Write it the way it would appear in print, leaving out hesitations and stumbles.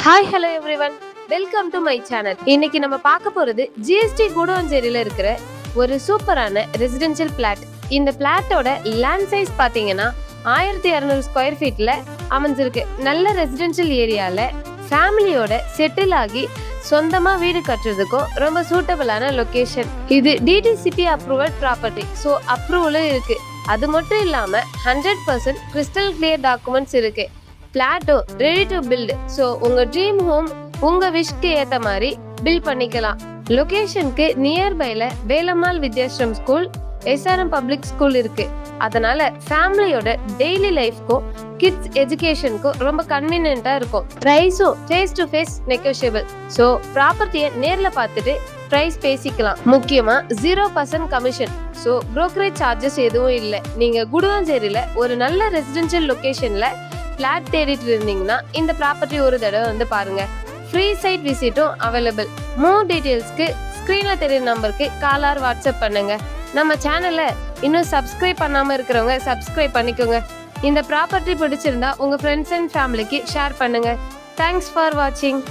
Hi hello everyone, welcome to my channel. இன்னைக்கு நம்ம பார்க்க போறது ஜிஎஸ்டி கூடுவாஞ்சேரியில இருக்கிற ஒரு சூப்பரான ரெசிடென்ஷியல் பிளாட். இந்த பிளாட்டோட லேண்ட் சைஸ் பாத்தீங்கன்னா 1200 ஸ்கொயர் ஃபீட்ல அமைஞ்சிருக்கு. நல்ல ரெசிடென்ஷியல் ஏரியால ஃபேமிலியோட செட்டில் ஆகி சொந்தமா வீடு கட்டுறதுக்கும் ரொம்ப சூட்டபிளான லொகேஷன். இது டிடிசிபி அப்ரூவல் ப்ராப்பர்ட்டி, ஸோ அப்ரூவலும் இருக்கு. அது மட்டும் இல்லாம 100% கிறிஸ்டல் கிளியர் டாக்குமெண்ட்ஸ் இருக்கு. பிளாட்டோ ரெடி டு பில்ட், ஸோ உங்க ட்ரீம் ஹோம் உங்க விஷக்கு ஏத்த மாதிரி பில்ட் பண்ணிக்கலாம். லொகேஷனுக்கு நியர்பைல Velammal Vidyashram school, SRM public school இருக்கு. அதனால ஃபேமிலியோட டெய்லி லைஃப்க்கும் கிட்ஸ் எஜுகேஷனுக்கும் ரொம்ப கன்வீனியன்ட்டா இருக்கும். பிரைஸும் face to face negotiable, so ப்ராப்பர்ட்டியை நேர்ல பார்த்துட்டு பிரைஸ் பேசிக்கலாம். முக்கியமா 0% கமிஷன், ஸோ புரோக்கரேஜ் சார்ஜஸ் எதுவும் இல்லை. நீங்க குடுவாஞ்சேரியில ஒரு நல்ல ரெசிடென்ஷியல் லொகேஷன்ல பிளாட் தேடிட்டு இருந்தீங்கன்னா இந்த ப்ராப்பர்ட்டி ஒரு தடவை வந்து பாருங்க. ஃப்ரீ சைட் விசிட்டும் அவைலபிள். மோர் டீடைல்ஸ்க்கு ஸ்க்ரீன்ல தெரியுற நம்பருக்கு கால் ஆர் வாட்ஸ்அப் பண்ணுங்க. நம்ம சேனல்ல இன்னும் சப்ஸ்கிரைப் பண்ணாம இருக்கிறவங்க சப்ஸ்கிரைப் பண்ணிக்கோங்க. இந்த ப்ராப்பர்ட்டி பிடிச்சிருந்தா உங்க ஃப்ரெண்ட்ஸ் அண்ட் ஃபேமிலிக்கு ஷேர் பண்ணுங்க. தேங்க்ஸ் ஃபார் வாட்சிங்.